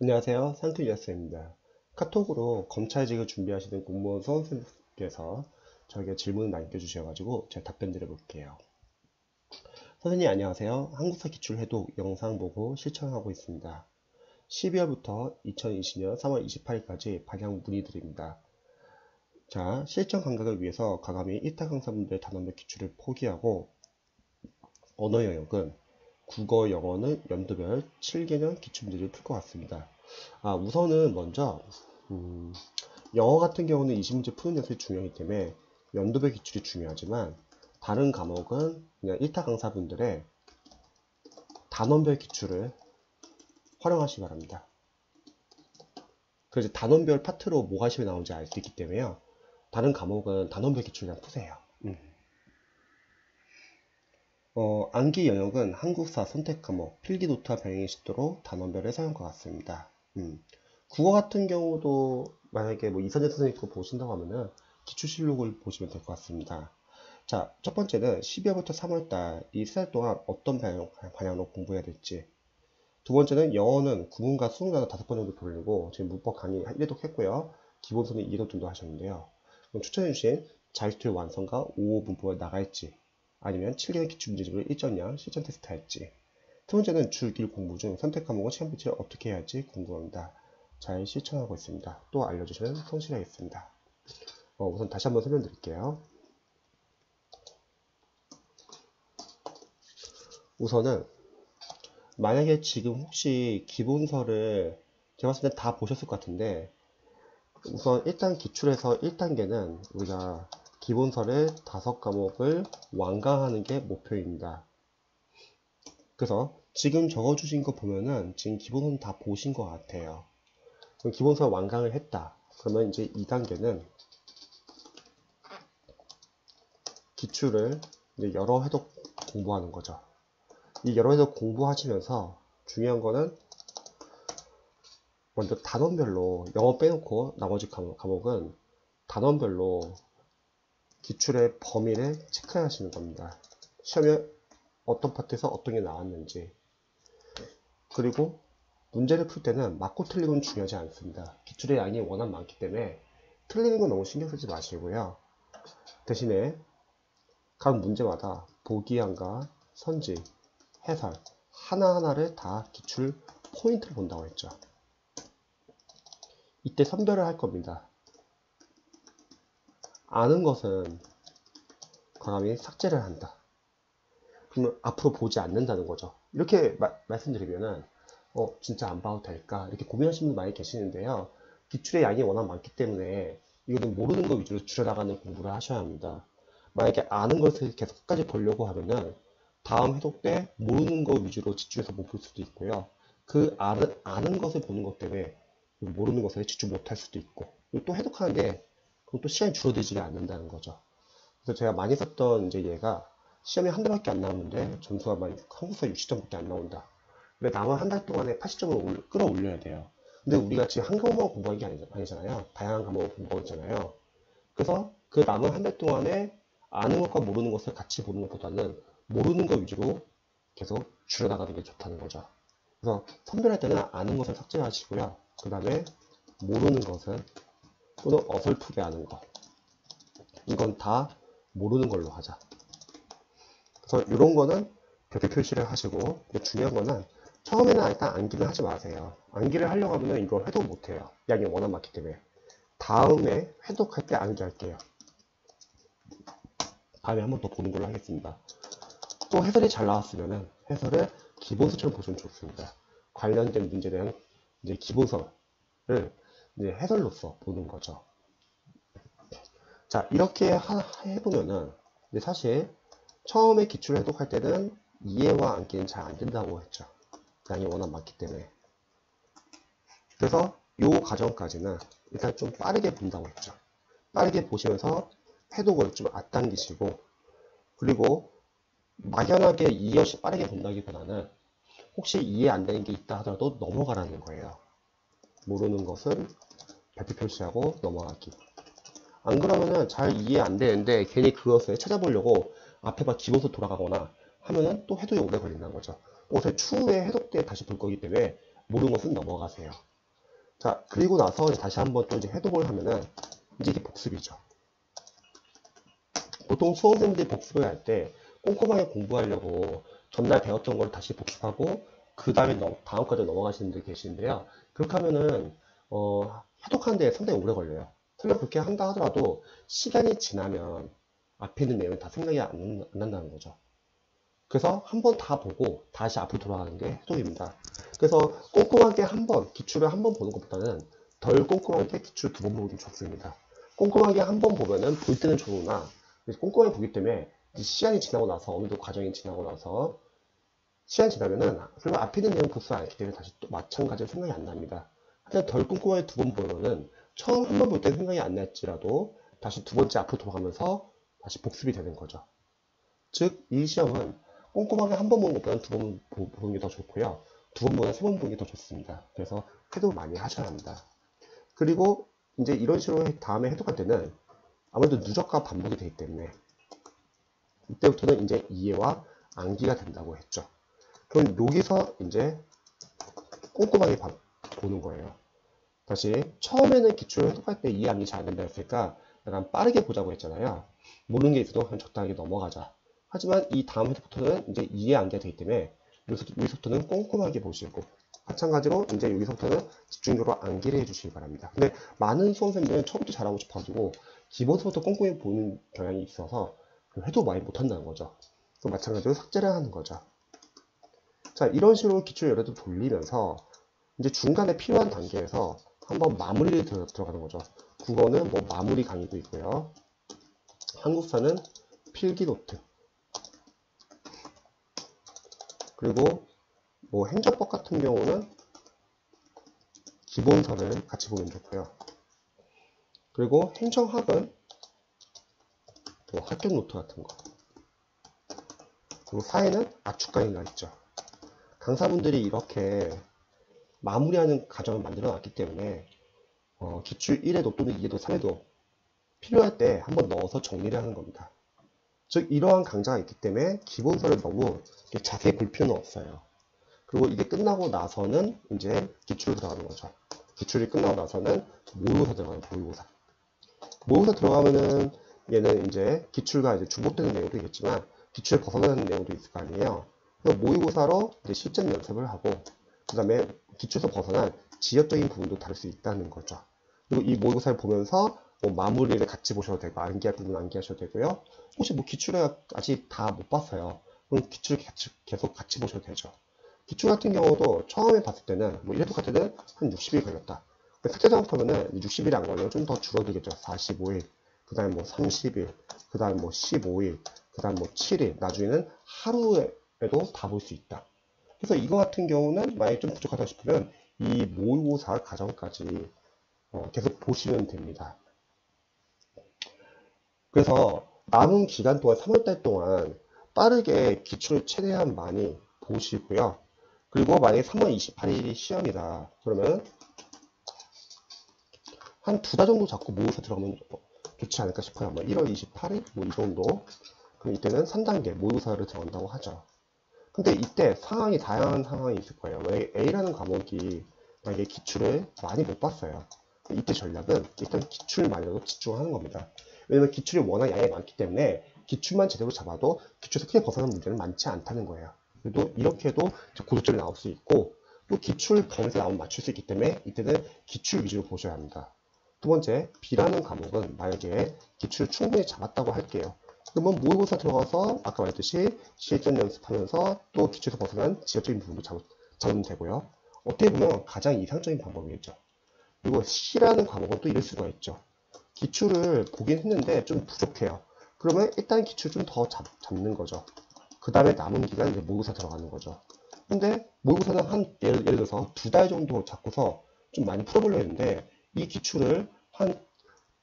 안녕하세요. 상투이었습니다. 카톡으로 검찰직을 준비하시는 공무원 수험생께서 저에게 질문을 남겨주셔가지고 제가 답변 드려볼게요. 선생님 안녕하세요. 한국사 기출해독 영상 보고 실천하고 있습니다. 12월부터 2020년 3월 28일까지 방향 문의드립니다. 자, 실전 감각을 위해서 과감히 1타 강사분들의 단원별 기출을 포기하고 언어 영역은 국어, 영어는 연도별 7개년 기출문제를 풀 것 같습니다. 우선은 먼저 영어 같은 경우는 20문제 푸는 연습이 중요하기 때문에 연도별 기출이 중요하지만 다른 과목은 그냥 1타 강사분들의 단원별 기출을 활용하시기 바랍니다. 그래서 단원별 파트로 뭐가 시험에 나오는지 알 수 있기 때문에요. 다른 과목은 단원별 기출 그냥 푸세요. 암기 영역은 한국사 선택 과목, 필기노트와 병행이 쉽도록 단원별을 사용할 것 같습니다. 국어 같은 경우도 만약에 뭐 이선재 선생님 거 보신다고 하면은 기출실록을 보시면 될 것 같습니다. 자, 첫 번째는 12월부터 3월달 이 3달 동안 어떤 방향으로 공부해야 될지. 두 번째는 영어는 구문과 수문가도 5번 정도 돌리고 지금 문법 강의 1회독 했고요. 기본서는 2회독 정도 하셨는데요. 그럼 추천해주신 자유투의 완성과 5호 문법을 나갈지 아니면 7개월 기출문제집을 1.0 실전 테스트 할지. 세 번째는 주1 공부 중 선택 과목과 시험 배치를 어떻게 해야 할지 궁금합니다. 잘 실천하고 있습니다. 또 알려주시면 성실하겠습니다. 우선 다시 한번 설명드릴게요. 우선은 만약에 지금 혹시 기본서를 제가 봤을 때 다 보셨을 것 같은데 우선 일단 기출에서 1단계는 우리가 기본서를 5과목을 완강하는 게 목표입니다. 그래서 지금 적어주신 거 보면은 지금 기본서는 다 보신 것 같아요. 그럼 기본서 완강을 했다. 그러면 이제 2단계는 기출을 이제 여러 회독 공부하는 거죠. 이 여러 회독 공부하시면서 중요한 거는 먼저 단원별로 영어 빼놓고 나머지 과목은 단원별로 기출의 범위를 체크하시는 겁니다. 시험에 어떤 파트에서 어떤 게 나왔는지. 그리고 문제를 풀 때는 맞고 틀리는 건 중요하지 않습니다. 기출의 양이 워낙 많기 때문에 틀리는 건 너무 신경 쓰지 마시고요. 대신에 각 문제마다 보기양과 선지, 해설 하나하나를 다 기출 포인트를 본다고 했죠. 이때 선별을 할 겁니다. 아는 것은 과감히 삭제를 한다. 그러면 앞으로 보지 않는다는 거죠. 이렇게 말씀드리면은 진짜 안 봐도 될까? 이렇게 고민하시는 분 많이 계시는데요. 기출의 양이 워낙 많기 때문에 이거는 모르는 거 위주로 줄여나가는 공부를 하셔야 합니다. 만약에 아는 것을 계속 끝까지 보려고 하면은 다음 회독 때 모르는 거 위주로 집중해서 못 볼 수도 있고요. 그 아는 것을 보는 것 때문에 모르는 것에 집중 못할 수도 있고 또 해독하는데 그럼 또 시간이 줄어들지가 않는다는 거죠. 그래서 제가 많이 썼던 이제 얘가 시험에 한 달밖에 안 나오는데 점수가 한국사 60점밖에 안 나온다. 근데 남은 한 달 동안에 80점을 끌어올려야 돼요. 근데 우리가 지금 한 과목만 공부한 게 아니잖아요. 다양한 과목을 공부하고 있잖아요. 그래서 그 남은 한 달 동안에 아는 것과 모르는 것을 같이 보는 것보다는 모르는 것 위주로 계속 줄여나가는 게 좋다는 거죠. 그래서 선별할 때는 아는 것을 삭제하시고요. 그 다음에 모르는 것은 또는 어설프게 아는 것. 이건 다 모르는 걸로 하자. 그래서 이런 거는 별표 표시를 하시고 중요한 거는 처음에는 일단 암기를 하지 마세요. 암기를 하려고 하면 이거 회독 못해요. 양이 워낙 많기 때문에. 다음에 회독할 때 암기할게요. 다음에 한번 더 보는 걸로 하겠습니다. 또 해설이 잘 나왔으면 해설을 기본서처럼 보시면 좋습니다. 관련된 문제에 대한 이제 기본서를 이제 해설로서 보는 거죠. 자, 이렇게 해보면은 사실 처음에 기출을 해독할 때는 이해와 암기는 잘 안 된다고 했죠. 양이 워낙 많기 때문에. 그래서 이 과정까지는 일단 좀 빠르게 본다고 했죠. 빠르게 보시면서 해독을 좀 앞당기시고 그리고 막연하게 이해 없이 빠르게 본다기보다는 혹시 이해 안 되는 게 있다 하더라도 넘어가라는 거예요. 모르는 것은 별표 표시하고 넘어가기. 안 그러면은 잘 이해 안 되는데 괜히 그것을 찾아보려고 앞에 막 기본서 돌아가거나 하면은 또 해독이 오래 걸린다는 거죠. 옷을 추후에 해독 때 다시 볼 거기 때문에 모르는 것은 넘어가세요. 자, 그리고 나서 다시 한번 또 이제 해독을 하면은 이제 이게 복습이죠. 보통 수험생들이 복습을 할 때 꼼꼼하게 공부하려고 전날 배웠던 걸 다시 복습하고 그 다음에 다음 과제 넘어가시는 분들 계시는데요. 그렇게 하면은 해독하는 데 상당히 오래 걸려요. 설령 그렇게 한다 하더라도 시간이 지나면 앞에 있는 내용이 다 생각이 안 난다는 거죠. 그래서 한번 다 보고 다시 앞으로 돌아가는 게 해독입니다. 그래서 꼼꼼하게 기출을 한 번 보는 것보다는 덜 꼼꼼하게 기출 2번 보는 게 좋습니다. 꼼꼼하게 한 번 보면은 볼 때는 좋으나 꼼꼼하게 보기 때문에 시간이 지나고 나서 어느 정도 과정이 지나고 나서 시간이 지나면은 설마 앞에 있는 내용 복습 안 했기 때문에 다시 또 마찬가지로 생각이 안 납니다. 하지만 덜 꼼꼼하게 2번 보면은 처음 한 번 볼 때 생각이 안 났지라도 다시 2번째 앞으로 돌아가면서 다시 복습이 되는 거죠. 즉, 이 시험은 꼼꼼하게 한 번 보는 것보다는 2번 보는 게 더 좋고요. 2번보다 3번 보는 게 더 좋습니다. 그래서 해독 많이 하셔야 합니다. 그리고 이제 이런 식으로 다음에 해독할 때는 아무래도 누적과 반복이 되기 때문에 이때부터는 이제 이해와 암기가 된다고 했죠. 그럼 여기서 이제 꼼꼼하게 보는 거예요. 다시 처음에는 기출을 해독할 때 이해 암기 잘 안 된다 했으니까 약간 빠르게 보자고 했잖아요. 모르는 게 있어도 그냥 적당하게 넘어가자. 하지만 이 다음 회부터는 이제 이해 암기가 되기 때문에 여기서부터는 꼼꼼하게 보시고 마찬가지로 이제 여기서부터는 집중적으로 암기를 해주시기 바랍니다. 근데 많은 수험생들은 처음부터 잘하고 싶어가지고 기본서부터 꼼꼼히 보는 경향이 있어서 해도 많이 못한다는 거죠. 또 마찬가지로 삭제를 하는 거죠. 자, 이런 식으로 기출 여러 개 돌리면서 이제 중간에 필요한 단계에서 한번 마무리를 들어가는 거죠. 국어는 뭐 마무리 강의도 있고요. 한국사는 필기 노트. 그리고 뭐 행정법 같은 경우는 기본서를 같이 보면 좋고요. 그리고 행정학은 뭐 합격 노트 같은 거. 그리고 사회는 압축 강의가 있죠. 강사분들이 이렇게 마무리하는 과정을 만들어 놨기 때문에 기출 1에도 또는 2에도 3에도 필요할 때 한번 넣어서 정리를 하는 겁니다. 즉 이러한 강좌가 있기 때문에 기본서를 너무 자세히 볼 필요는 없어요. 그리고 이게 끝나고 나서는 이제 기출 들어가는 거죠. 기출이 끝나고 나서는 모의고사 들어가는 모의고사. 모의고사 들어가면은 얘는 이제 기출과 이제 중복되는 내용도 있겠지만 기출에 벗어나는 내용도 있을 거 아니에요. 그래서 모의고사로 이제 실전 연습을 하고 그 다음에 기출에서 벗어난 지역적인 부분도 다룰 수 있다는 거죠. 그리고 이 모의고사를 보면서 뭐 마무리를 같이 보셔도 되고 암기할 부분 암기하셔도 되고요. 혹시 뭐 기출을 아직 다 못 봤어요. 그럼 기출 계속 같이 보셔도 되죠. 기출 같은 경우도 처음에 봤을 때는 뭐 이래도 같을 때는 한 60일 걸렸다. 삭제 작업하면은 60일이 안 걸려요. 좀 더 줄어들겠죠. 45일, 그 다음에 뭐 30일, 그 다음에 뭐 15일, 그 다음에 뭐 7일, 나중에는 하루에도 다 볼 수 있다. 그래서 이거 같은 경우는 만약에 좀 부족하다 싶으면 이 모의고사 과정까지 계속 보시면 됩니다. 그래서 남은 기간 동안 3월달 동안 빠르게 기출을 최대한 많이 보시고요. 그리고 만약에 3월 28일이 시험이다. 그러면 한 2달 정도 잡고 모의고사 들어가면 좋지 않을까 싶어요. 뭐 1월 28일? 뭐 이 정도. 그럼 이때는 3단계 모의고사를 들어간다고 하죠. 근데 이때 다양한 상황이 있을 거예요. 왜 A라는 과목이 만약에 기출을 많이 못 봤어요. 이때 전략은 일단 기출만으로 집중하는 겁니다. 왜냐면 기출이 워낙 양이 많기 때문에 기출만 제대로 잡아도 기출에서 크게 벗어나는 문제는 많지 않다는 거예요. 그래도 이렇게 해도 고득점이 나올 수 있고 또 기출 범위에서 나오면 맞출 수 있기 때문에 이때는 기출 위주로 보셔야 합니다. 두 번째, B라는 과목은 만약에 기출을 충분히 잡았다고 할게요. 그러면 모의고사 들어가서 아까 말했듯이 실전 연습하면서 또 기출에서 벗어난 지역적인 부분도 잡으면 되고요. 어떻게 보면 가장 이상적인 방법이겠죠. 그리고 C라는 과목은 또 이럴 수가 있죠. 기출을 보긴 했는데 좀 부족해요. 그러면 일단 기출 좀 더 잡는 거죠. 그 다음에 남은 기간 이제 모의고사 들어가는 거죠. 근데 모의고사는 예를 들어서 2달 정도 잡고서 좀 많이 풀어보려 했는데 이 기출을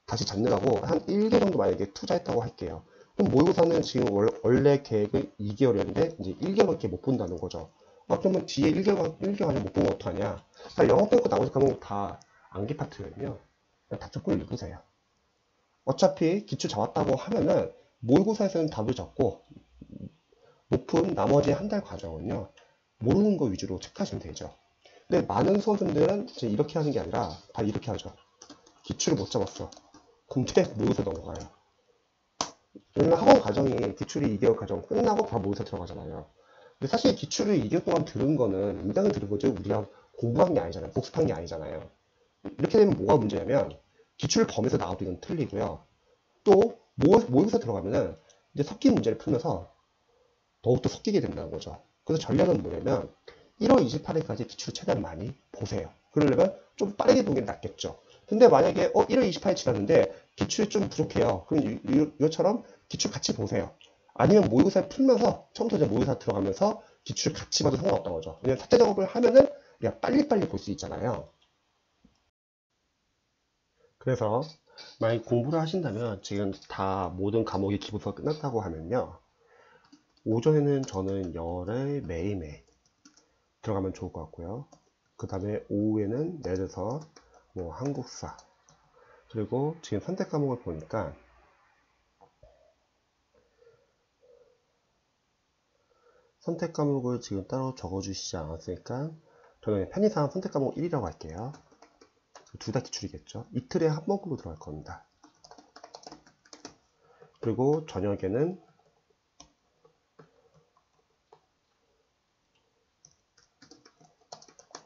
다시 잡느라고 한 1개 정도 만약에 투자했다고 할게요. 그럼 모의고사는 지금 원래 계획은 2개월이었는데 이제 1개월밖에 못 본다는 거죠. 그러면 뒤에 1개월 안에 못 보면 어떡하냐. 영어 빼고 나머지 과목 다 암기 파트거든요. 다 조금 읽으세요. 어차피 기출 잡았다고 하면은 모의고사에서는 답을 잡고 높은 나머지 한 달 과정은요. 모르는 거 위주로 체크하시면 되죠. 근데 많은 수험생들은 이제 이렇게 하는 게 아니라 다 이렇게 하죠. 기출을 못 잡았어. 근데 모의고사 넘어가요. 왜냐면 학원 과정이 기출이 2개월 과정 끝나고 바로 모의고사 들어가잖아요. 근데 사실 기출을 2개월 동안 들은 거는 인강을 들은 거죠. 우리가 공부한 게 아니잖아요. 복습한 게 아니잖아요. 이렇게 되면 뭐가 문제냐면 기출 범위에서 나와도 이건 틀리고요. 또 모의고사 들어가면은 이제 섞인 문제를 풀면서 더욱더 섞이게 된다는 거죠. 그래서 전략은 뭐냐면 1월 28일까지 기출을 최대한 많이 보세요. 그러려면 좀 빠르게 보는 게 낫겠죠. 근데 만약에 1월 28일 지났는데 기출이 좀 부족해요. 그럼 이것처럼 기출 같이 보세요. 아니면 모의고사 풀면서 처음부터 이제 모의고사 들어가면서 기출을 같이 봐도 상관없다는 거죠. 왜냐면 삭제 작업을 하면은 우리가 빨리빨리 볼 수 있잖아요. 그래서 만약 공부를 하신다면 지금 다 모든 과목이 기본서가 끝났다고 하면요. 오전에는 저는 영어를 매일매일 들어가면 좋을 것 같고요. 그 다음에 오후에는 예를 들어서 뭐 한국사, 그리고 지금 선택 과목을 보니까 선택 과목을 지금 따로 적어주시지 않았으니까 저는 편의상 선택 과목 1이라고 할게요. 둘 다 기출이겠죠. 이틀에 한 번꼴로 들어갈 겁니다. 그리고 저녁에는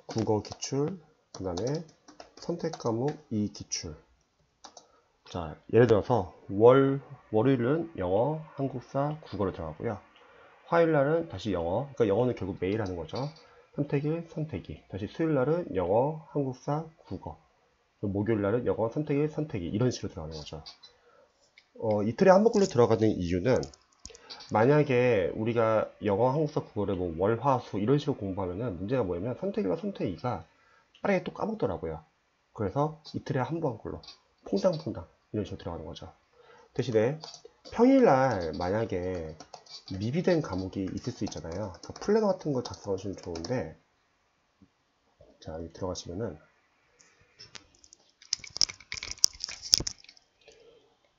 국어 기출, 그 다음에 선택 과목 2 기출. 자, 예를 들어서 월요일은 영어, 한국사, 국어를 들어가고요. 화요일날은 다시 영어, 그러니까 영어는 결국 매일 하는 거죠. 선택일, 선택이. 다시 수요일날은 영어, 한국사, 국어. 목요일날은 영어, 선택일, 선택이. 이런 식으로 들어가는 거죠. 이틀에 한 번꼴로 들어가는 이유는 만약에 우리가 영어, 한국사, 국어를 뭐 월, 화, 수 이런 식으로 공부하면은 문제가 뭐냐면 선택일과 선택이가 빠르게 또 까먹더라고요. 그래서 이틀에 한 번꼴로 퐁당퐁당 이런 식으로 들어가는 거죠. 대신에 평일날 만약에 미비된 과목이 있을 수 있잖아요. 그러니까 플래너 같은 거 작성하시면 좋은데, 자, 여기 들어가시면은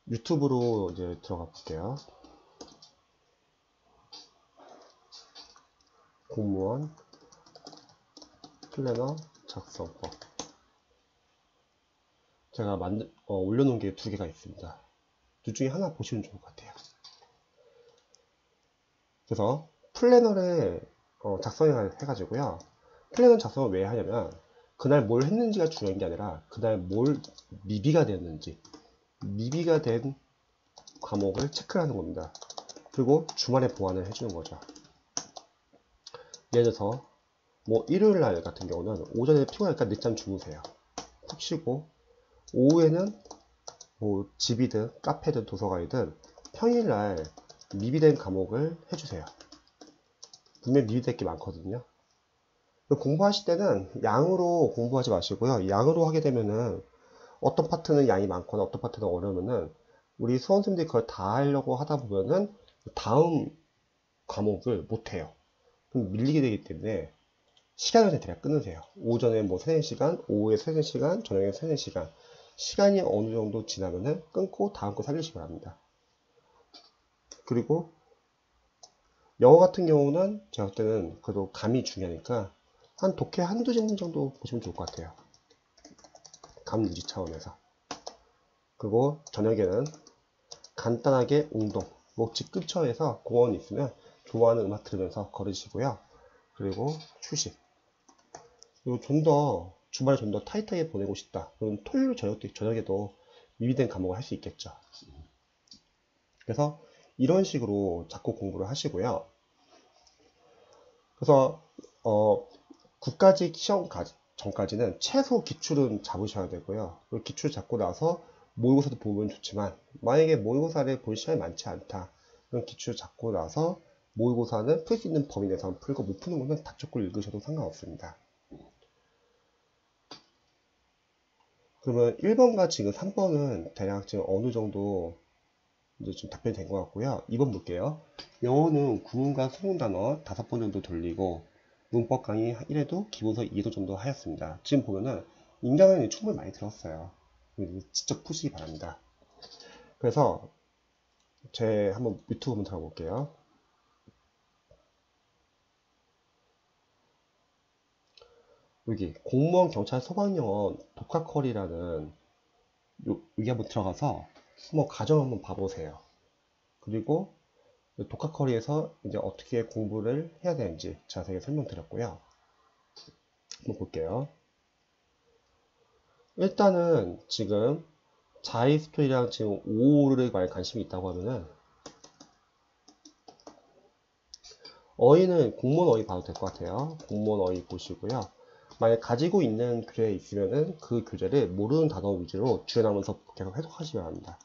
유튜브로 이제 들어가 볼게요. 공무원 플래너 작성법. 제가 올려놓은 게 두 개가 있습니다. 둘 중에 하나 보시면 좋을 것 같아요. 그래서 플래너를 작성해가지고요. 플래너 작성을 왜 하냐면 그날 뭘 했는지가 중요한 게 아니라 그날 뭘 미비가 되었는지, 미비가 된 과목을 체크를 하는 겁니다. 그리고 주말에 보완을 해주는 거죠. 예를 들어서 뭐 일요일 날 같은 경우는 오전에 피곤하니까 늦잠 주무세요. 푹 쉬고 오후에는 뭐 집이든 카페든 도서관이든 평일날 미비된 과목을 해주세요. 분명히 미비될 게 많거든요. 공부하실 때는 양으로 공부하지 마시고요. 양으로 하게 되면은 어떤 파트는 양이 많거나 어떤 파트는 어려우면은 우리 수험생들이 그걸 다 하려고 하다 보면은 다음 과목을 못해요. 그럼 밀리게 되기 때문에 시간을 대략 끊으세요. 오전에 뭐 3, 4시간, 오후에 3, 4시간, 저녁에 3, 4시간. 시간이 어느 정도 지나면은 끊고 다음 거 살리시기 바랍니다. 그리고 영어 같은 경우는 제가 볼 때는 그래도 감이 중요하니까 한 독해 한두 장 정도 보시면 좋을 것 같아요. 감 유지 차원에서. 그리고 저녁에는 간단하게 운동, 뭐 집 근처에서 공원이 있으면 좋아하는 음악 들으면서 걸으시고요. 그리고 휴식. 그리고 좀 더 주말에 좀 더 타이트하게 보내고 싶다. 그럼 토요일 저녁에도 미비된 과목을 할 수 있겠죠. 그래서 이런 식으로 자꾸 공부를 하시고요. 그래서 국가직 시험 전까지는 최소 기출은 잡으셔야 되고요. 기출 잡고 나서 모의고사도 보면 좋지만 만약에 모의고사를 볼 시간이 많지 않다. 그럼 기출 잡고 나서 모의고사는 풀 수 있는 범위 내에서 풀고 못 푸는 거는 답적글 읽으셔도 상관없습니다. 그러면 1번과 지금 3번은 대략 지금 어느 정도 이제 좀 답변이 된 것 같고요. 2번 볼게요. 영어는 구문과 소문 단어 5번 정도 돌리고 문법 강의 1회도 기본서 2회도 정도 하였습니다. 지금 보면은 인강은 충분히 많이 들었어요. 직접 푸시기 바랍니다. 그래서 제 한번 유튜브 한번 들어가 볼게요. 여기 공무원, 경찰, 소방요원 독학커리라는 여기 한번 들어가서 한번 과정 한번 봐보세요. 그리고 독학커리에서 이제 어떻게 공부를 해야 되는지 자세히 설명드렸고요. 한번 볼게요. 일단은 지금 자이 스토리랑 지금 5를 많이 관심이 있다고 하면은 어휘는 공무원 어휘 봐도 될 것 같아요. 공무원 어휘 보시고요. 만약 가지고 있는 교재 있으면은 그 교재를 모르는 단어 위주로 주연하면서 계속 해석하시면 합니다.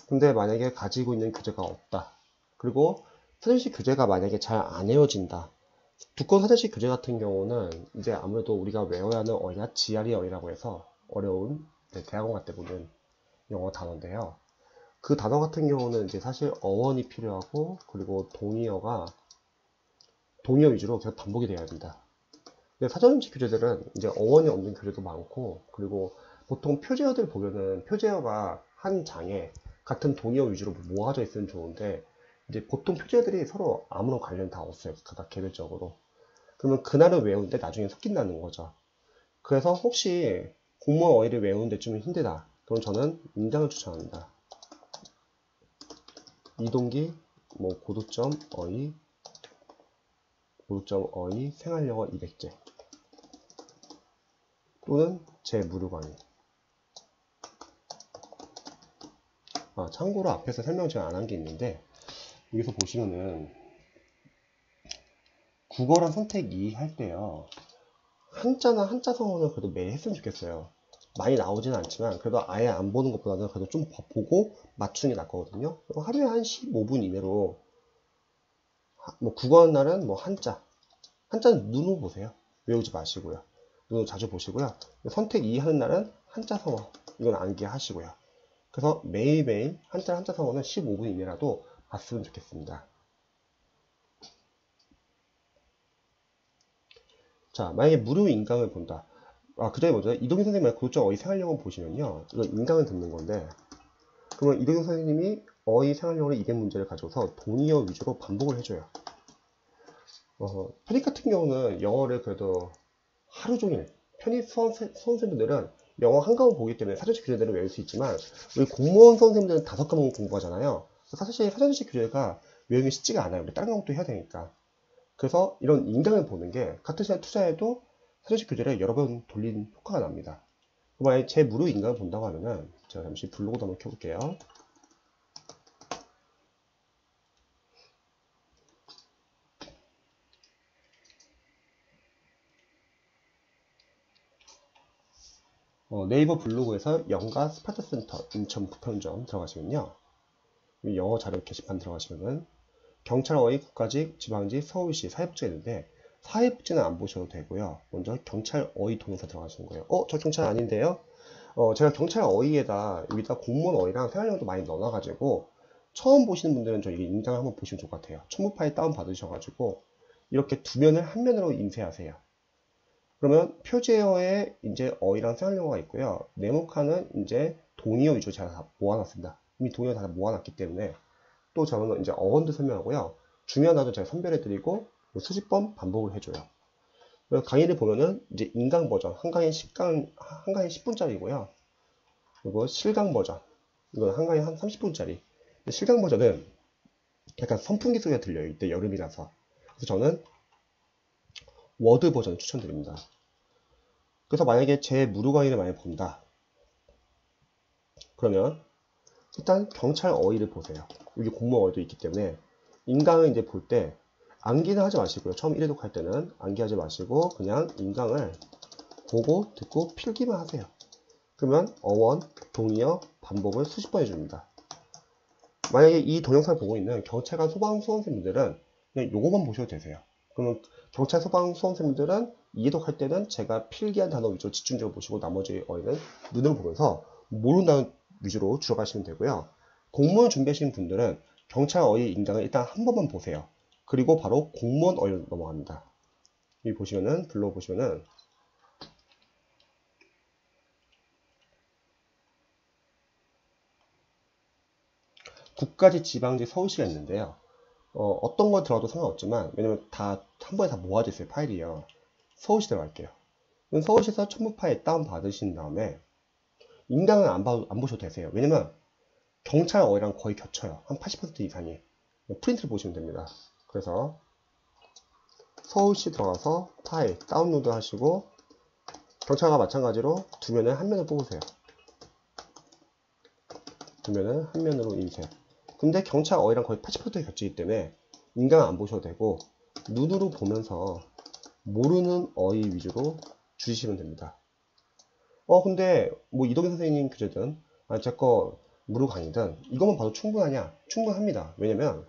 근데 만약에 가지고 있는 교재가 없다. 그리고 사전식 교재가 만약에 잘 안 외워진다. 두꺼운 사전식 교재 같은 경우는 이제 아무래도 우리가 외워야 하는 어휘가 GRE 어휘라고 해서 어려운 대학원 갈 때 보는 영어 단어인데요. 그 단어 같은 경우는 이제 사실 어원이 필요하고 그리고 동의어 위주로 계속 반복이 돼야 됩니다. 근데 사전식 교재들은 이제 어원이 없는 교재도 많고 그리고 보통 표제어들 보면은 표제어가 한 장에 같은 동의어 위주로 모아져 있으면 좋은데 이제 보통 표제어들이 서로 아무런 관련 다 없어요. 각각 개별적으로. 그러면 그날은 외우는데 나중에 섞인다는 거죠. 그래서 혹시 공무원 어휘를 외우는데 좀 힘들다. 그럼 저는 인강을 추천합니다. 이동기, 고도점 어휘 생활영어 200제 또는 제 무료 강의. 참고로 앞에서 설명 제가 안 한 게 있는데 여기서 보시면은 국어랑 선택 2 할 때요. 한자나 한자 성어는 그래도 매일 했으면 좋겠어요. 많이 나오지는 않지만 그래도 아예 안 보는 것보다는 그래도 좀 보고 맞추는 게 낫거든요. 하루에 한 15분 이내로 국어하는 날은 한자는 눈으로 보세요. 외우지 마시고요. 눈으로 자주 보시고요. 선택 2 하는 날은 한자 성어 이건 암기하시고요. 그래서 매일매일 한자 성어는 15분 이내라도 봤으면 좋겠습니다. 자, 만약에 무료 인강을 본다. 그 전에 먼저 이동희 선생님의 고도점 어휘 생활영어 보시면요. 이거 인강을 듣는 건데 그러면 이동희 선생님이 어휘 생활영어로 200 문제를 가져서 동의어 위주로 반복을 해줘요. 편입 같은 경우는 영어를 그래도 하루 종일 편입 수험생들은 영어 한 과목 보기 때문에 사전식 교재대로 외울 수 있지만 우리 공무원 선생님들은 5과목 공부하잖아요. 사실 사전식 교재가 외우기 쉽지가 않아요. 우리 다른 과목도 해야 되니까. 그래서 이런 인강을 보는 게 같은 시간 투자해도 사전식 교재를 여러 번 돌린 효과가 납니다. 만약에 제 무료 인강을 본다고 하면은 제가 잠시 블로그도 한번 켜볼게요. 네이버 블로그에서 영가 스파트센터 인천 부편점 들어가시면요. 영어 자료 게시판 들어가시면은 경찰 어휘 국가직 지방직 서울시 사회복지가 있는데 사회복지는 안 보셔도 되고요. 먼저 경찰 어휘 동영상 들어가시는 거예요. 저 경찰 아닌데요? 제가 경찰 어휘에다 여기다 공무원 어휘랑 생활용어도 많이 넣어놔가지고 처음 보시는 분들은 저 이게 인강을 한번 보시면 좋을 것 같아요. 첨부 파일 다운 받으셔가지고 이렇게 두 면을 한 면으로 인쇄하세요. 그러면 표제어에 이제 어휘랑 생활용어가 있고요. 네모칸은 이제 동의어 위주로 제가 다 모아놨습니다. 이미 동의어 다 모아놨기 때문에 또 저는 이제 어원도 설명하고요. 중요한 단어 제가 선별해드리고 수십 번 반복을 해줘요. 강의를 보면은 이제 인강 버전 한 강의 10분짜리고요. 그리고 실강 버전 이건 한 강의 한 30분짜리. 실강 버전은 약간 선풍기 소리가 들려요. 이때 여름이라서. 그래서 저는 워드 버전 추천드립니다. 그래서 만약에 제 무료 강의를 많이 본다. 그러면 일단 경찰 어휘를 보세요. 여기 공무원 어휘도 있기 때문에 인강을 이제 볼 때 암기는 하지 마시고요. 처음 1회독 할 때는 암기하지 마시고 그냥 인강을 보고 듣고 필기만 하세요. 그러면 어원, 동의어, 반복을 수십 번 해줍니다. 만약에 이 동영상을 보고 있는 경찰관 소방 수험생분들은 그냥 요거만 보셔도 되세요. 그러면 경찰 소방 수험생분들은 2회독 할 때는 제가 필기한 단어 위주로 집중적으로 보시고 나머지 어휘는 눈으로 보면서 모르는 단어 위주로 줄여가시면 되고요. 공무원 준비하시는 분들은 경찰 어휘 인강을 일단 한 번만 보세요. 그리고 바로 공무원 어휘로 넘어갑니다. 여기 보시면은 블로그 보시면은 국가직, 지방직, 서울시가 있는데요. 어떤 거 들어가도 상관없지만 왜냐면 다 한 번에 다 모아져 있어요 파일이요. 서울시 들어갈게요. 그럼 서울시에서 첨부 파일 다운 받으신 다음에 인강은 안 보셔도 되세요. 왜냐면 경찰 어휘랑 거의 겹쳐요. 한 80% 이상이. 프린트를 보시면 됩니다. 그래서 서울시 들어가서 파일 다운로드 하시고 경찰과 마찬가지로 두 면을 한 면을 뽑으세요. 두 면을 한 면으로 인쇄. 근데 경찰 어휘랑 거의 80% 겹치기 때문에 인강 안 보셔도 되고 눈으로 보면서 모르는 어휘 위주로 주시면 됩니다. 근데 뭐 이동현 선생님 교재든 제거 무료 강의든 이것만 봐도 충분하냐? 충분합니다. 왜냐면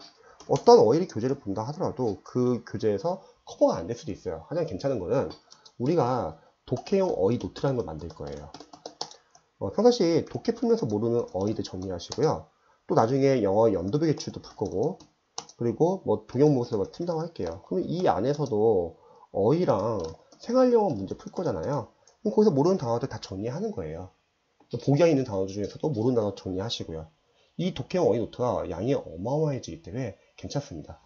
어떤 어휘 교재를 본다 하더라도 그 교재에서 커버가 안 될 수도 있어요. 하지만 괜찮은 거는 우리가 독해용 어휘 노트라는 걸 만들 거예요. 평상시 독해 풀면서 모르는 어휘들 정리하시고요. 또 나중에 영어 연도별 기출도 풀 거고, 그리고 뭐 동영모습을 푼다고 할게요. 그럼 이 안에서도 어휘랑 생활영어 문제 풀 거잖아요. 그럼 거기서 모르는 단어들 다 정리하는 거예요. 보기에 있는 단어 중에서도 모르는 단어 정리하시고요. 이 독해용 어휘 노트가 양이 어마어마해지기 때문에 괜찮습니다.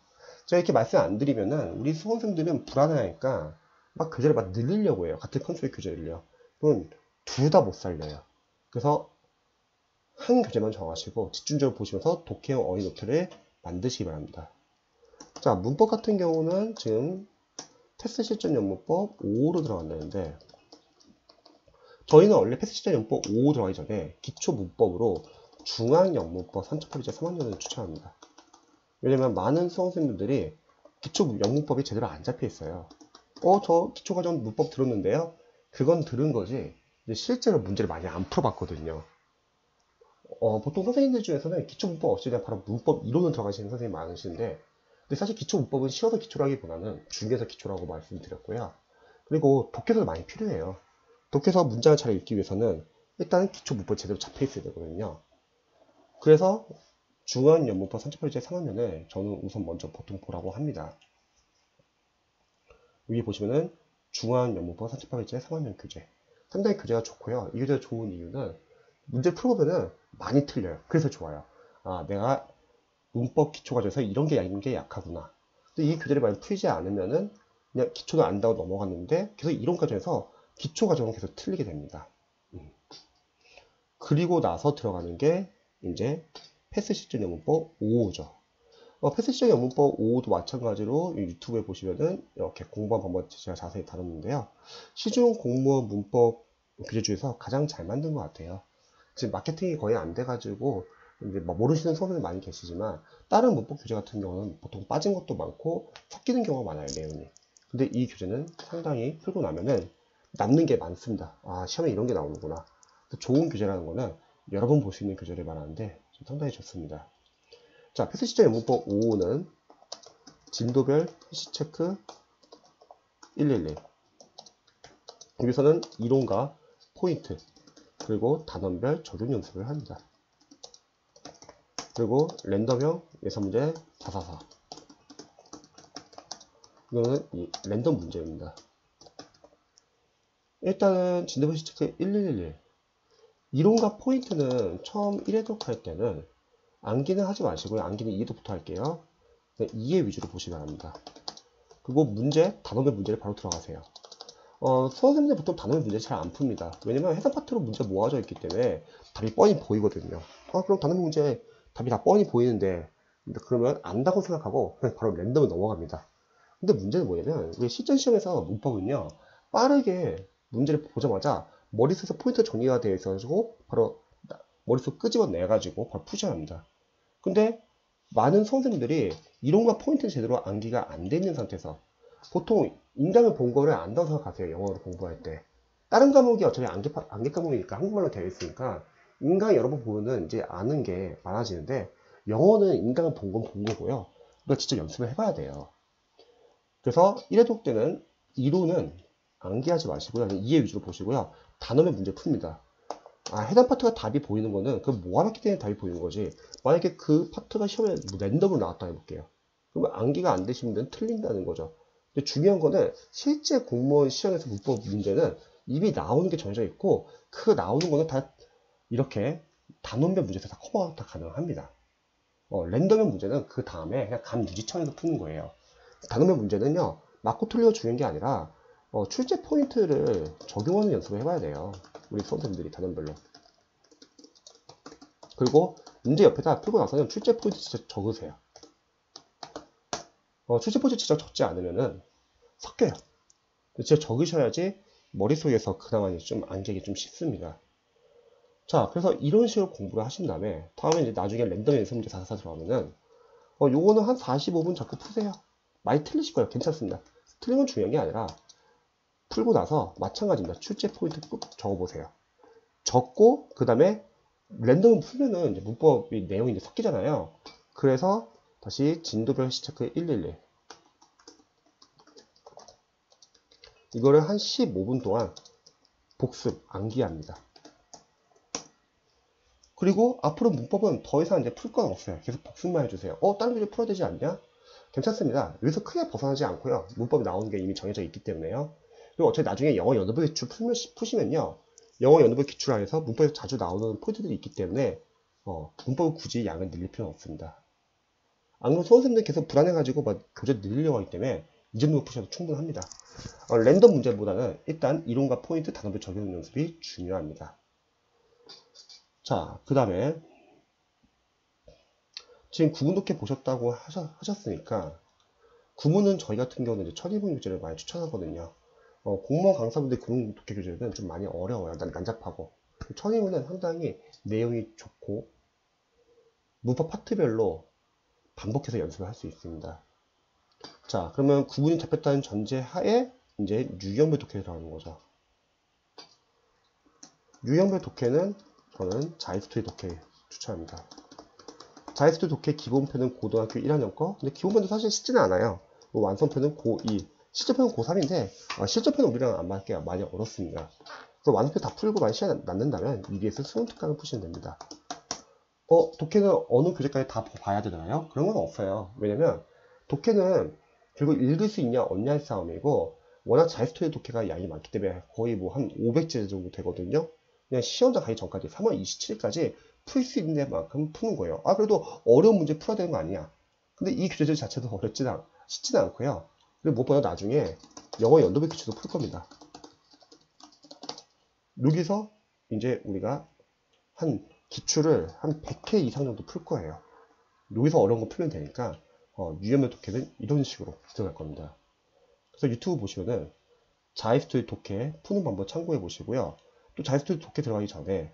제가 이렇게 말씀 안 드리면은 우리 수험생들은 불안해하니까 막 교재를 막 늘리려고 해요. 같은 컨셉의 교재를요. 그럼 둘 다 못 살려요. 그래서 한 교재만 정하시고 집중적으로 보시면서 독해용 어휘 노트를 만드시기 바랍니다. 자, 문법 같은 경우는 지금 패스 실전 연문법 5로 들어간다는데 저희는 원래 패스 실전 연문법 5 들어가기 전에 기초 문법으로 중앙연문법 선처풀이제 3학년을 추천합니다. 왜냐면 많은 수험생분들이 기초 연문법이 제대로 안 잡혀 있어요. 저 기초과정 문법 들었는데요. 그건 들은 거지 실제로 문제를 많이 안 풀어봤거든요. 보통 선생님들 중에서는 기초 문법 없이 그냥 바로 문법 이론을 들어가시는 선생님이 많으신데 근데 사실 기초 문법은 쉬워서 기초라기보다는 중에서 기초라고 말씀드렸고요. 그리고 독해서도 많이 필요해요. 독해서 문장을 잘 읽기 위해서는 일단 기초 문법이 제대로 잡혀 있어야 되거든요. 그래서 중앙연문법 선처풀이제 3학년을 저는 우선 먼저 보통 보라고 합니다. 여기 보시면은 중앙연문법 선처풀이제 3학년 교재. 상당히 교재가 좋고요. 이 교재가 좋은 이유는 문제 풀어보면은 많이 틀려요. 그래서 좋아요. 내가 문법 기초과정에서 이런 게 약하구나. 근데 이 교재를 많이 풀지 않으면은 그냥 기초도 안다고 넘어갔는데 계속 이론 과정에서 기초 과정은 계속 틀리게 됩니다. 그리고 나서 들어가는 게 이제 패스 실전 연문법 5호죠. 패스 실전 연문법 5호도 마찬가지로 유튜브에 보시면은 이렇게 공부한 방법 제가 자세히 다뤘는데요. 시중 공무원 문법 교재 중에서 가장 잘 만든 것 같아요. 지금 마케팅이 거의 안 돼가지고 이제 모르시는 수험생들 많이 계시지만 다른 문법 교재 같은 경우는 보통 빠진 것도 많고 섞이는 경우가 많아요, 내용이. 근데 이 교재는 상당히 풀고 나면은 남는 게 많습니다. 시험에 이런 게 나오는구나. 좋은 교재라는 거는 여러 번 볼 수 있는 교재를 말하는데 상당히 좋습니다. 자, 패스 실전 연문법 5호는 진도별 필시 체크 111. 여기서는 이론과 포인트 그리고 단원별 적용 연습을 합니다. 그리고 랜덤형 예상문제 444. 이거는 랜덤 문제입니다. 일단은 진도별 필시 체크 1111. 이론과 포인트는 처음 1회독 할 때는 암기는 하지 마시고요. 암기는 2회독부터 할게요. 이해 위주로 보시기 바랍니다. 그리고 문제, 단원별 문제를 바로 들어가세요. 수험생들 보통 단원별 문제 잘 안 풉니다. 왜냐면 해석 파트로 문제 모아져 있기 때문에 답이 뻔히 보이거든요. 그럼 단원별 문제 답이 다 뻔히 보이는데 그러면 안다고 생각하고 그냥 바로 랜덤을 넘어갑니다. 근데 문제는 뭐냐면 우리 실전 시험에서 문법은요 빠르게 문제를 보자마자 머릿속에서 포인트 정리가 되어 있어가지고 바로 머릿속 끄집어내 가지고 바로 푸셔야 합니다. 근데 많은 수험생들이 이론과 포인트 제대로 암기가 안 돼 있는 상태에서 보통 인강을 본 거를 안다고 생각하세요. 영어로 공부할 때. 다른 과목이 어차피 암기 과목이니까 한국말로 되어 있으니까 인강 여러 번 보면은 이제 아는 게 많아지는데 영어는 인강을 본 건 본 거고요. 그러니까 진짜 연습을 해봐야 돼요. 그래서 1회독 때는 이론은 암기하지 마시고요. 이해 위주로 보시고요. 단어별 문제 풉니다. 해당 파트가 답이 보이는 거는 그 모아놨기 때문에 답이 보이는 거지. 만약에 그 파트가 시험에 랜덤으로 나왔다 해볼게요. 그러면 암기가 안 되시는 분은 틀린다는 거죠. 근데 중요한 거는 실제 공무원 시험에서 문법 문제는 이미 나오는 게 정해져 있고 그 나오는 거는 다 이렇게 단원별 문제에서 다 커버가 다 가능합니다. 랜덤별 문제는 그 다음에 그냥 감 유지천에서 푸는 거예요. 단원별 문제는요 맞고 틀려 주는 게 아니라 출제 포인트를 적용하는 연습을 해봐야 돼요. 우리 수험생들이 단원별로. 그리고 문제 옆에다 풀고 나서는 출제 포인트 진짜 적으세요. 출제 포인트 진짜 적지 않으면은 섞여요. 진짜 적으셔야지 머릿속에서 그나마 좀 안기기 좀 쉽습니다. 자, 그래서 이런 식으로 공부를 하신 다음에 다음에 이제 나중에 랜덤 연습 문제 444 들어가면은 요거는 한 45분 자꾸 푸세요. 많이 틀리실 거예요. 괜찮습니다. 틀린 건 중요한 게 아니라 풀고 나서 마찬가지입니다. 출제 포인트 꼭 적어보세요. 적고 그 다음에 랜덤을 풀면은 이제 문법이 내용이 이제 섞이잖아요. 그래서 다시 진도별 시체크 111 이거를 한 15분 동안 복습, 암기합니다. 그리고 앞으로 문법은 더 이상 이제 풀 건 없어요. 계속 복습만 해주세요. 다른 교재 풀어야 되지 않냐? 괜찮습니다. 여기서 크게 벗어나지 않고요. 문법이 나오는 게 이미 정해져 있기 때문에요. 그리고 어차피 나중에 영어 연습을 기출 푸시면요. 영어 연습을 기출 안에서 문법에서 자주 나오는 포인트들이 있기 때문에 문법을 굳이 양을 늘릴 필요는 없습니다. 안 그러면 수험생들 계속 불안해가지고 막 교재 늘리려고 하기 때문에 이 정도 푸셔도 충분합니다. 랜덤 문제보다는 일단 이론과 포인트 단어별 적용 연습이 중요합니다. 자, 그 다음에 지금 구문 독해 보셨다고 하셨으니까 구문은 저희 같은 경우는 이제 천인분 교재를 많이 추천하거든요. 공무원 강사분들 구문 독해 교재는 좀 많이 어려워요. 난잡하고. 천인분은 상당히 내용이 좋고 문법 파트별로 반복해서 연습을 할 수 있습니다. 자, 그러면 구문이 잡혔다는 전제 하에 이제 유형별 독해에 들어가는 거죠. 유형별 독해는 저는 자이스토리 독해 추천합니다. 자이스토리 독해 기본편은 고등학교 1학년 거. 근데 기본편도 사실 쉽지는 않아요. 완성편은 고2, 실전편은 고3인데 실전편은 우리랑 안 맞게 많이 어렵습니다. 그래서 완성편 다 풀고 많이 시간 남는다면 EBS 수능 특강을 푸시면 됩니다. 독해는 어느 교재까지 다 봐야 되나요? 그런 건 없어요. 왜냐면 독해는 결국 읽을 수 있냐 없냐의 싸움이고 워낙 자이스토리 독해가 양이 많기 때문에 거의 뭐 한 500제 정도 되거든요. 그냥 시험장 가기 전까지 3월 27일까지 풀 수 있는 만큼 푸는 거예요. 그래도 어려운 문제 풀어야 되는 거 아니야. 근데 이 교재들 자체도 쉽지는 않고요. 그리고 무엇보다 나중에 영어 연도별 기출도 풀 겁니다. 여기서 이제 우리가 한 기출을 한 100회 이상 정도 풀 거예요. 여기서 어려운 거 풀면 되니까 유형별 독해는 이런 식으로 들어갈 겁니다. 그래서 유튜브 보시면은 자이스토리 독해 푸는 방법 참고해 보시고요. 또 자이스토리 독해 들어가기 전에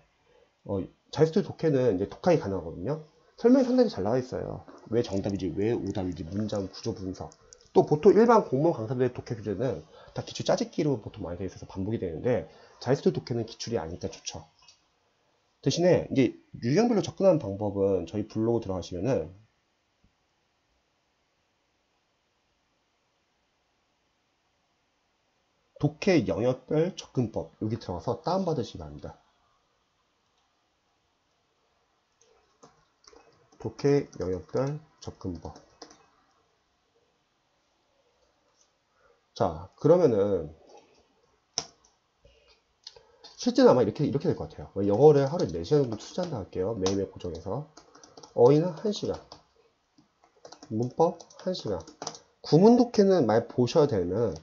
자이스토리 독해는 이제 독학이 가능하거든요. 설명이 상당히 잘 나와 있어요. 왜 정답이지, 왜 오답이지, 문장 구조 분석. 또 보통 일반 공무원 강사들의 독해 교재는 다 기출 짜집기로 보통 많이 되어 있어서 반복이 되는데 자이스토리 독해는 기출이 아니니까 좋죠. 대신에 이제 유형별로 접근하는 방법은 저희 블로그 들어가시면은 독해 영역별 접근법 여기 들어가서 다운받으시기 바랍니다. 독해 영역별 접근법. 자, 그러면은 실제는 아마 이렇게 될 것 같아요. 영어를 하루에 4시간 정도 투자한다 할게요. 매일매일 고정해서. 어휘는 1시간. 문법 1시간. 구문 독해는 많이 보셔야 되면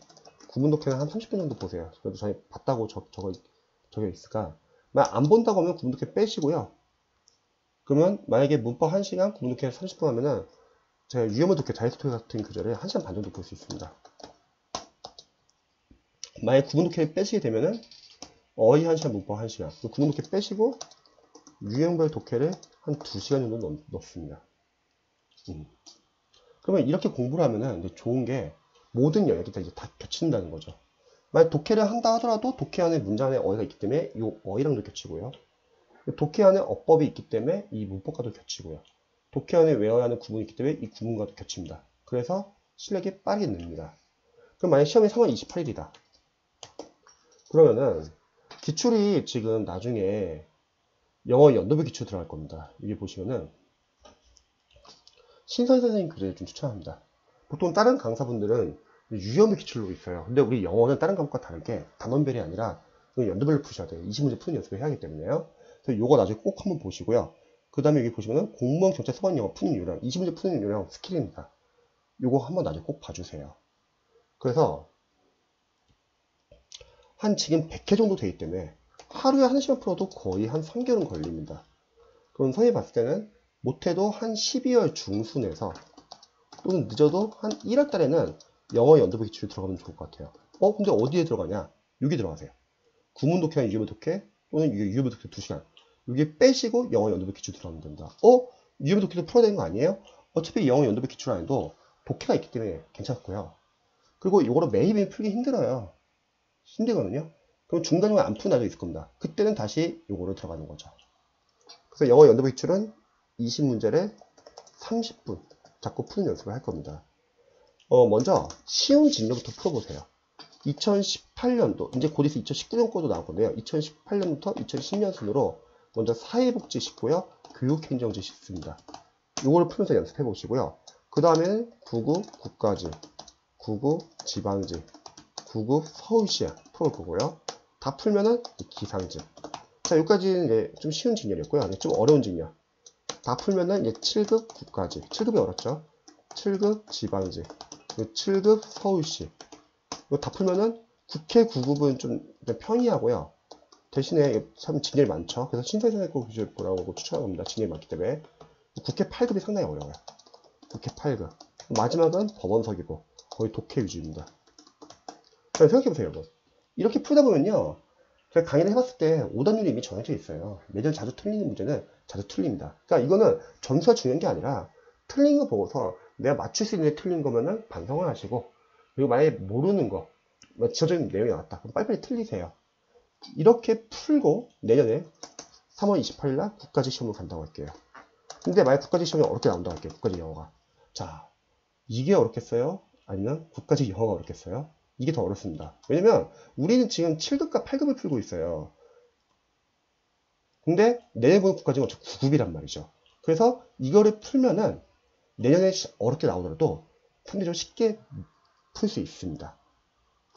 구문 독해는 한 30분 정도 보세요. 그래도 저희 봤다고 적어 있으니까. 만약 안 본다고 하면 구문 독해 빼시고요. 그러면 만약에 문법 1시간, 구문 독해 30분 하면은 제가 유형별 독해 자이스토리 같은 교재를 1시간 반 정도 볼 수 있습니다. 만약에 구문 독해를 빼시게 되면은 어휘 1시간, 문법 1시간. 구문 독해 빼시고 유형별 독해를 한 2시간 정도 넣습니다. 그러면 이렇게 공부를 하면은 이제 좋은 게 모든 영역이 다 이제 다 겹친다는 거죠. 만약 독해를 한다 하더라도 독해 안에 문장 안에 어휘가 있기 때문에 이 어휘랑도 겹치고요. 독해 안에 어법이 있기 때문에 이 문법과도 겹치고요. 독해 안에 외워야 하는 구문이 있기 때문에 이 구문과도 겹칩니다. 그래서 실력이 빠르게 늡니다. 그럼 만약 시험이 3월 28일이다. 그러면은 기출이 지금 나중에 영어 연도별 기출 들어갈 겁니다. 여기 보시면은 신선 선생님 글을 좀 추천합니다. 보통 다른 강사분들은 유형별 기출로 있어요. 근데 우리 영어는 다른 과목과 다르게 단원별이 아니라 연도별로 푸셔야 돼요. 20문제 푸는 연습을 해야 하기 때문에요. 그래서 요거 나중에 꼭 한번 보시고요. 그 다음에 여기 보시면은 공무원 경찰 서반 영어 푸는 요령, 20문제 푸는 요령 스킬입니다. 요거 한번 나중에 꼭 봐주세요. 그래서 한 지금 100회 정도 되기 때문에 하루에 한 시간 풀어도 거의 한 3개월은 걸립니다. 그럼 선생님이 봤을 때는 못해도 한 12월 중순에서 또는 늦어도 한 1월 달에는 영어 연도부 기출 들어가면 좋을 것 같아요. 근데 어디에 들어가냐? 여기 들어가세요. 구문 독해나 유효문 독해 또는 유효문 독해 2시간. 여기 빼시고 영어 연도부 기출 들어가면 된다. 유효문 독해도 풀어야 되는 거 아니에요? 어차피 영어 연도부 기출 안 해도 독해가 있기 때문에 괜찮고요. 그리고 이거를 매일매일 풀기 힘들거든요. 그럼 중간중간 안 푸는 날도 있을 겁니다. 그때는 다시 요거로 들어가는 거죠. 그래서 영어 연도부 기출은 20문제를 30분 자꾸 푸는 연습을 할 겁니다. 먼저 쉬운 진로부터 풀어보세요. 2018년도, 이제 곧 있으면 2019년 거도 나올 건데요. 2018년부터 2010년 순으로 먼저 사회복지 싣고요. 교육행정지 싣습니다. 요거를 풀면서 연습해 보시고요. 그 다음에는 9급 국가지, 9급 지방지, 9급 서울시야 풀을 거고요. 다 풀면은 기상지. 자, 여기까지는 이제 좀 쉬운 직렬이었고요. 좀 어려운 직렬. 다 풀면은 이제 7급 국가지. 7급이 어렵죠? 7급 지방지. 7급 서울시. 이거 다 풀면은 국회 9급은 좀 평이하고요. 대신에 참 직렬이 많죠. 그래서 신사전에 꼭 보라고 추천합니다. 직렬이 많기 때문에. 국회 8급이 상당히 어려워요. 국회 8급. 마지막은 법원석이고 거의 독해 위주입니다. 생각해보세요, 여러분. 이렇게 풀다 보면요. 제가 강의를 해봤을 때 오답률이 이미 정해져 있어요. 매년 자주 틀리는 문제는 자주 틀립니다. 그러니까 이거는 점수가 중요한 게 아니라 틀린 거 보고서 내가 맞출 수 있는 데 틀린 거면은 반성을 하시고, 그리고 만약에 모르는 거, 지어진 내용이 나왔다. 그럼 빨리빨리 틀리세요. 이렇게 풀고 내년에 3월 28일 날 국가직 시험을 간다고 할게요. 근데 만약 국가직 시험이 어렵게 나온다고 할게요. 국가직 영어가. 자, 이게 어렵겠어요? 아니면 국가직 영어가 어렵겠어요? 이게 더 어렵습니다. 왜냐면 우리는 지금 7급과 8급을 풀고 있어요. 근데 내년 보는 국가직은 9급이란 말이죠. 그래서 이거를 풀면은 내년에 어렵게 나오더라도 상대적으로 쉽게 풀 수 있습니다.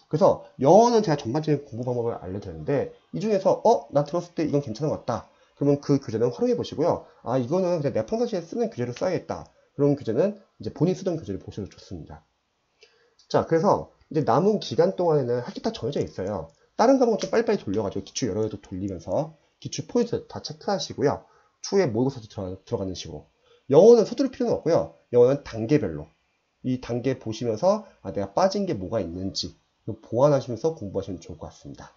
그래서 영어는 제가 전반적인 공부 방법을 알려드렸는데, 이 중에서 나 들었을 때 이건 괜찮은 것 같다. 그러면 그 교재는 활용해 보시고요. 이거는 그냥 내가 평상시에 쓰는 교재로 써야겠다. 그런 교재는 이제 본인 쓰던 교재를 보셔도 좋습니다. 자, 그래서 이제 남은 기간 동안에는 할 게 다 정해져 있어요. 다른 과목은 좀 빨리빨리 돌려가지고 기출 여러 개도 돌리면서 기출 포인트 다 체크하시고요. 추후에 모의고사도 들어가는 식으로. 영어는 서두를 필요는 없고요. 영어는 단계별로. 이 단계 보시면서 내가 빠진 게 뭐가 있는지 보완하시면서 공부하시면 좋을 것 같습니다.